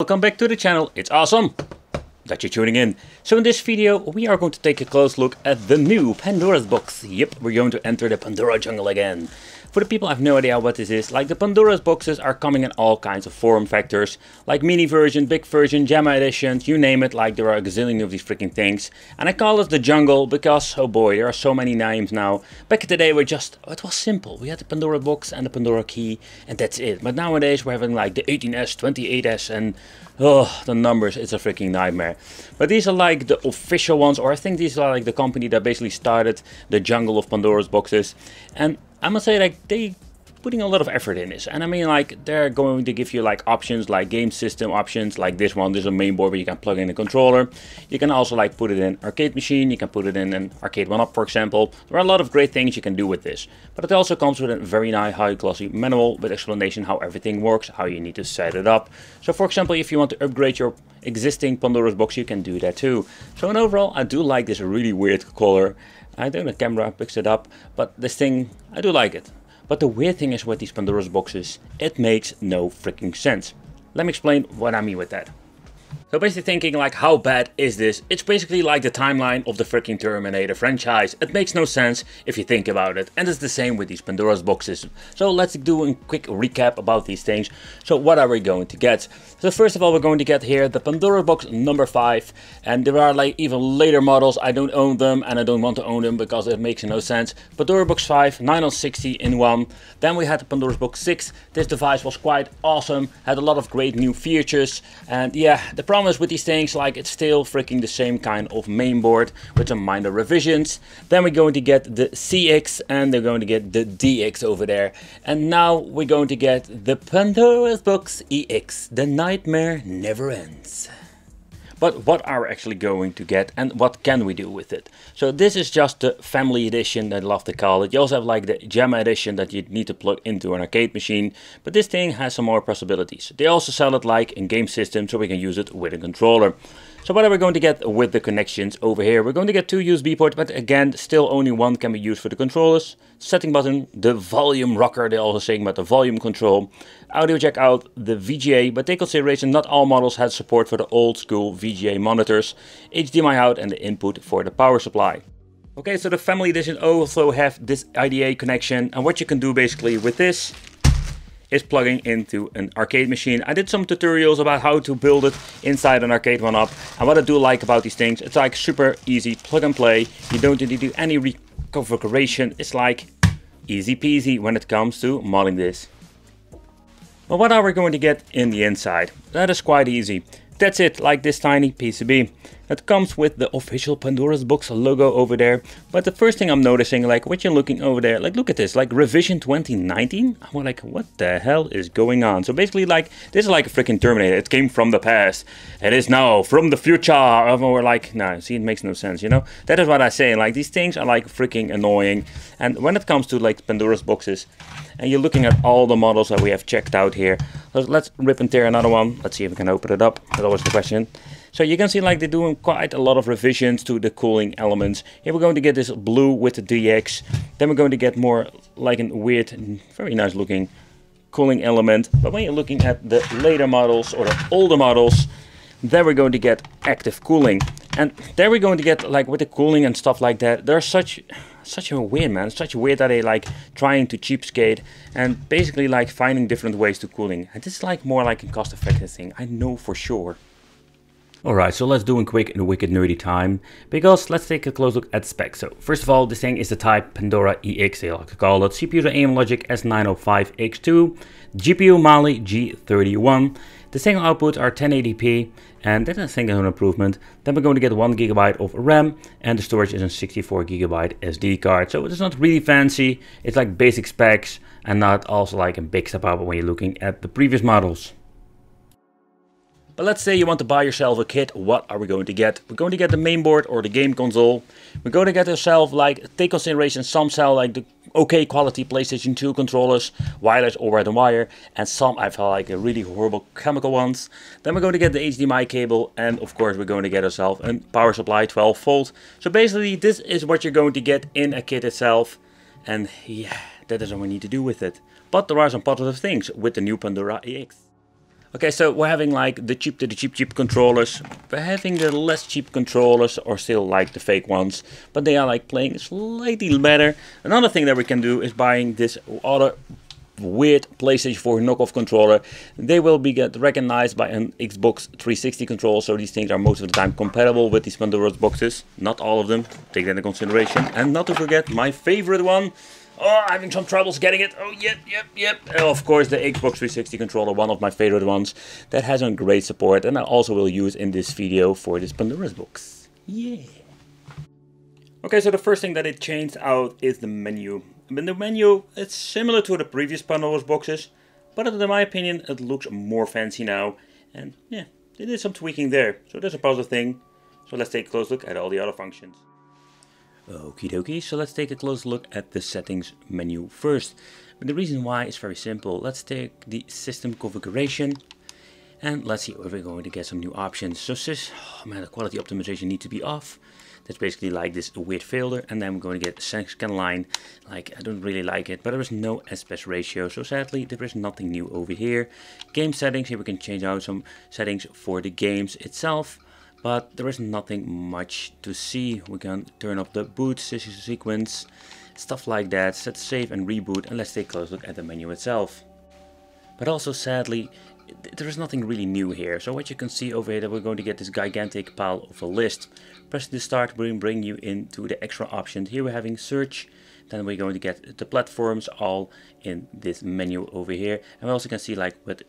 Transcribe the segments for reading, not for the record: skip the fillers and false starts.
Welcome back to the channel. It's awesome that you're tuning in. So in this video we are going to take a close look at the new Pandora's box. Yep, we're going to enter the Pandora jungle again. For the people I have no idea what this is, like the Pandora's boxes are coming in all kinds of form factors, like mini version, big version, Gemma editions, you name it, like there are a gazillion of these freaking things. And I call it the jungle because, oh boy, there are so many names now. Back in the day it was simple. We had the Pandora box and the Pandora key and that's it. But nowadays we're having like the 18S, 28S and oh, the numbers, it's a freaking nightmare. But these are like the official ones, or I think these are like the company that basically started the jungle of Pandora's boxes. And I must say, like, they putting a lot of effort in this. And I mean, like, they're going to give you like options, like game system options, like this one. There's a main board where you can plug in a controller. You can also like put it in arcade machine. You can put it in an arcade 1-up, for example. There are a lot of great things you can do with this. But it also comes with a very nice, high glossy manual with explanation how everything works, how you need to set it up. So for example, if you want to upgrade your existing Pandora's box, you can do that too. So in overall, I do like this really weird color. I think the camera picks it up, but this thing, I do like it. But the weird thing is with these Pandora's boxes, it makes no freaking sense. Let me explain what I mean with that. So basically thinking like, how bad is this? It's basically like the timeline of the freaking Terminator franchise. It makes no sense if you think about it. And it's the same with these Pandora's boxes. So let's do a quick recap about these things. So what are we going to get? So first of all, we're going to get here the Pandora box number 5. And there are like even later models. I don't own them and I don't want to own them because it makes no sense. Pandora box 5, 9 on 60 in one. Then we had the Pandora's box 6. This device was quite awesome. Had a lot of great new features. And yeah, the problem is with these things, like it's still freaking the same kind of main board with some minor revisions. Then we're going to get the CX and they're going to get the DX over there. And now we're going to get the Pandora's box EX. The nightmare never ends. But what are we actually going to get and what can we do with it? So this is just the family edition, I love to call it. You also have like the Gemma edition that you need to plug into an arcade machine. But this thing has some more possibilities. They also sell it like in game system so we can use it with a controller. So what are we going to get with the connections over here? We're going to get 2 USB ports, but again, still only one can be used for the controllers. Setting button, the volume rocker, they're also saying about the volume control. Audio jack out, the VGA, but take consideration not all models had support for the old school VGA monitors. HDMI out and the input for the power supply. Okay, so the family edition also have this IDA connection, and what you can do basically with this is plugging into an arcade machine. I did some tutorials about how to build it inside an arcade 1-up, and what I do like about these things, it's like super easy, plug and play. You don't need to do any reconfiguration. It's like easy peasy when it comes to modding this. But what are we going to get in the inside? That is quite easy. That's it, like this tiny PCB. That comes with the official Pandora's box logo over there. But the first thing I'm noticing, like what you're looking over there, like look at this, like revision 2019. I'm like, what the hell is going on? So basically like, this is like a freaking Terminator. It came from the past. It is now from the future. And we're like, no, see, it makes no sense, you know? That is what I say, like these things are like freaking annoying. And when it comes to like Pandora's boxes, and you're looking at all the models that we have checked out here. So let's rip and tear another one. Let's see if we can open it up. That's always the question. So you can see like they're doing quite a lot of revisions to the cooling elements. Here we're going to get this blue with the DX. Then we're going to get more like a weird, very nice looking cooling element. But when you're looking at the later models or the older models, then we're going to get active cooling. And there we're going to get like with the cooling and stuff like that. There's such a weird, man. Such weird that they like trying to cheapskate and basically like finding different ways to cooling. And this is like more like a cost effective thing. I know for sure. Alright, so let's do a quick and wicked nerdy time, because let's take a close look at specs. So first of all, this thing is the type Pandora EX, they like to call it. CPU the AIM Logic S905X2, GPU Mali G31. The single outputs are 1080p, and that I think is an improvement. Then we're going to get 1 GB of RAM, and the storage is a 64 GB SD card. So it's not really fancy, it's like basic specs, and not also like a big step up when you're looking at the previous models. But let's say you want to buy yourself a kit, what are we going to get? We're going to get the main board or the game console. We're going to get yourself, like, take consideration, some sell like the okay quality PlayStation 2 controllers, wireless or wired and wire, and some I felt like really horrible chemical ones. Then we're going to get the HDMI cable, and of course we're going to get ourselves a power supply 12 volt. So basically this is what you're going to get in a kit itself, and yeah, that is what we need to do with it. But there are some positive things with the new Pandora EX. Okay, so we're having like the cheap to the cheap controllers. We're having the less cheap controllers, or still like the fake ones, but they are like playing slightly better. Another thing that we can do is buying this other weird PlayStation 4 knockoff controller. They will be get recognized by an Xbox 360 controller, so these things are most of the time compatible with these Pandora's boxes. Not all of them, take that into consideration. And not to forget my favorite one. Oh, I'm having some troubles getting it. Oh, yep. Of course, the Xbox 360 controller, one of my favorite ones. That has a great support, and I also will use in this video for this Pandora's box. Yeah. Okay, so the first thing that it changed out is the menu. In the menu, it's similar to the previous Pandora's boxes, but in my opinion, it looks more fancy now. And yeah, they did some tweaking there, so that's a positive thing. So let's take a close look at all the other functions. Okie dokie, so let's take a close look at the settings menu first. But the reason why is very simple. Let's take the system configuration and let's see if we're going to get some new options. So oh man, the quality optimization needs to be off. That's basically like this weird filter, and then we're going to get scan line. Like, I don't really like it, but there is no aspect ratio, so sadly there is nothing new over here. Game settings, here we can change out some settings for the games itself. But there is nothing much to see. We can turn up the boot sequence, stuff like that, set save and reboot, and let's take a close look at the menu itself. But also sadly, there is nothing really new here. So what you can see over here, that we're going to get this gigantic pile of a list. Pressing the start will bring you into the extra options. Here we're having search, then we're going to get the platforms all in this menu over here. And we also can see like what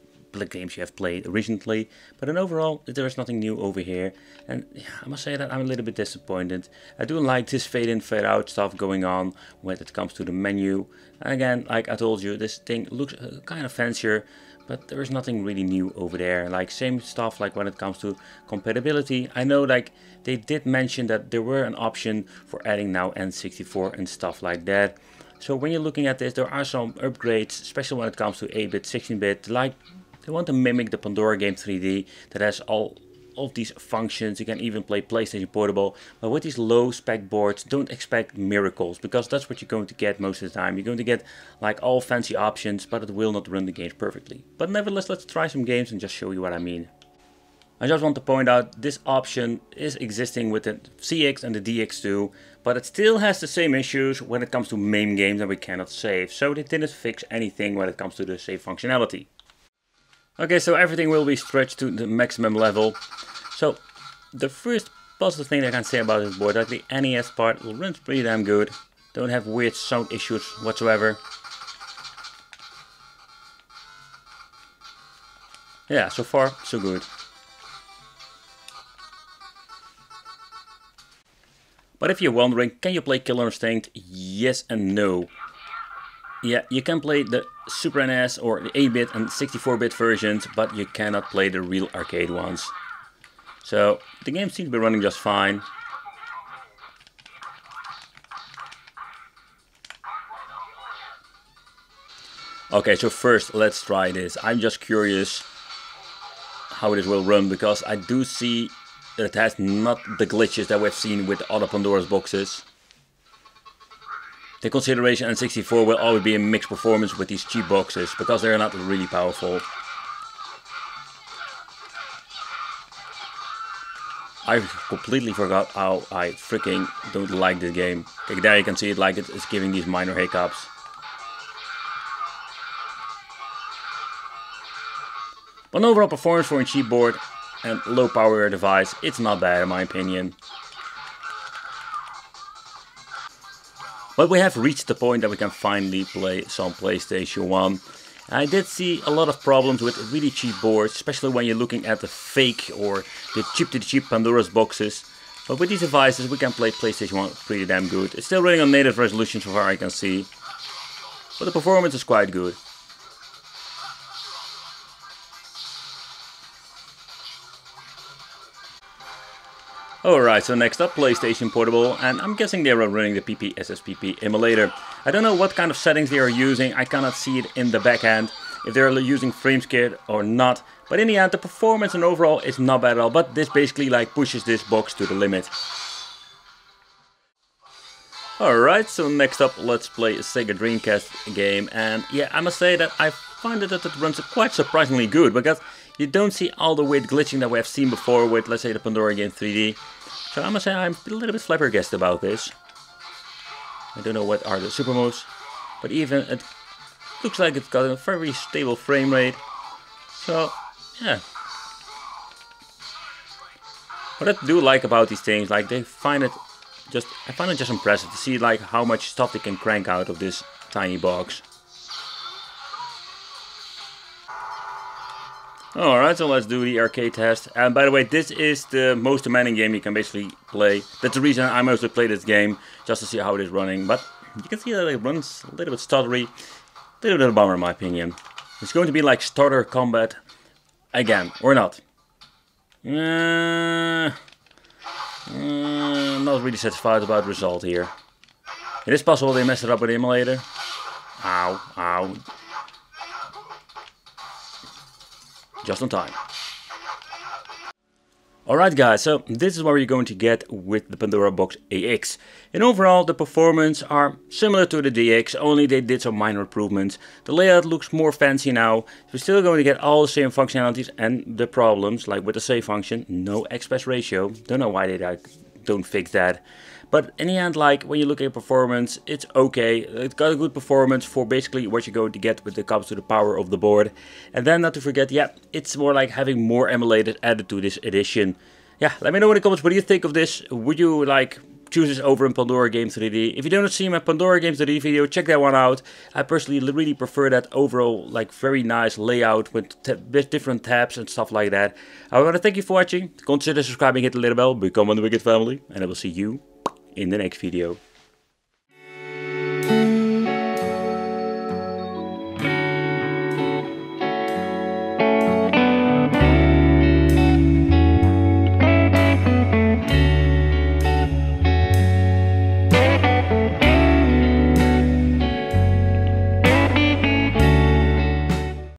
games you have played recently, but in overall there is nothing new over here, and yeah, I must say that I'm a little bit disappointed. I do like this fade in fade out stuff going on when it comes to the menu, and again, like I told you, this thing looks kind of fancier, but there is nothing really new over there. Like same stuff like when it comes to compatibility. I know like they did mention that there were an option for adding now N64 and stuff like that. So when you're looking at this, there are some upgrades, especially when it comes to 8-bit, 16-bit, like they want to mimic the Pandora game 3D that has all of these functions. You can even play PlayStation Portable, but with these low spec boards, don't expect miracles, because that's what you're going to get most of the time. You're going to get like all fancy options, but it will not run the games perfectly. But nevertheless, let's try some games and just show you what I mean. I just want to point out this option is existing with the CX and the DX2, but it still has the same issues when it comes to MAME games that we cannot save. So they didn't fix anything when it comes to the save functionality. Okay, so everything will be stretched to the maximum level. So the first positive thing I can say about this board, that the NES part runs pretty damn good. Don't have weird sound issues whatsoever. Yeah, so far so good. But if you're wondering, can you play Killer Instinct? Yes and no. Yeah, you can play the Super NES or the 8-bit and 64-bit versions, but you cannot play the real arcade ones. So the game seems to be running just fine. Okay, so first let's try this. I'm just curious how this will run, because I do see that it has not the glitches that we've seen with other Pandora's boxes. The consideration N64 will always be a mixed performance with these cheap boxes, because they're not really powerful. I completely forgot how I freaking don't like this game. Okay, there you can see it, like it's giving these minor hiccups. But overall performance for a cheap board and low power device, it's not bad in my opinion. But we have reached the point that we can finally play some PlayStation 1. I did see a lot of problems with really cheap boards, especially when you're looking at the fake or the cheap Pandora's boxes. But with these devices we can play PlayStation 1 pretty damn good. It's still running on native resolution so far I can see, but the performance is quite good. Alright, so next up, PlayStation Portable, and I'm guessing they are running the PPSSPP emulator. I don't know what kind of settings they are using, I cannot see it in the back end, if they're using FrameScape or not. But in the end, the performance and overall is not bad at all, but this basically like pushes this box to the limit. Alright, so next up let's play a Sega Dreamcast game, and yeah, I must say that I find that it runs quite surprisingly good, because you don't see all the weird glitching that we have seen before with, let's say, the Pandora game 3D. So I must say I'm a little bit flabbergasted about this. I don't know what are the super moves, but even it looks like it's got a very stable frame rate. So yeah. What I do like about these things, like I find it just impressive to see like how much stuff they can crank out of this tiny box. Alright, so let's do the arcade test. And by the way, this is the most demanding game you can basically play. That's the reason I mostly play this game, just to see how it is running. But you can see that it runs a little bit stuttery, a little bit of a bummer in my opinion. It's going to be like starter combat again, or not. I'm not really satisfied about the result here. It is possible they messed it up with the emulator. Ow, ow. Just on time. Alright guys, so this is what you're going to get with the Pandora Box AX. And overall the performance are similar to the DX, only they did some minor improvements. The layout looks more fancy now. We're still going to get all the same functionalities and the problems, like with the save function, no aspect ratio. Don't know why they don't fix that. But in the end, like when you look at performance, it's okay. It's got a good performance for basically what you're going to get when it comes to the power of the board. And then not to forget, yeah, it's more like having more emulators added to this edition. Yeah, let me know in the comments what do you think of this. Would you like choose this over in Pandora Games 3D? If you don't see my Pandora Games 3D video, check that one out. I personally really prefer that overall like very nice layout with different tabs and stuff like that. I want to thank you for watching. Consider subscribing, hit the little bell, become one of the Wicked family, and I will see you in the next video.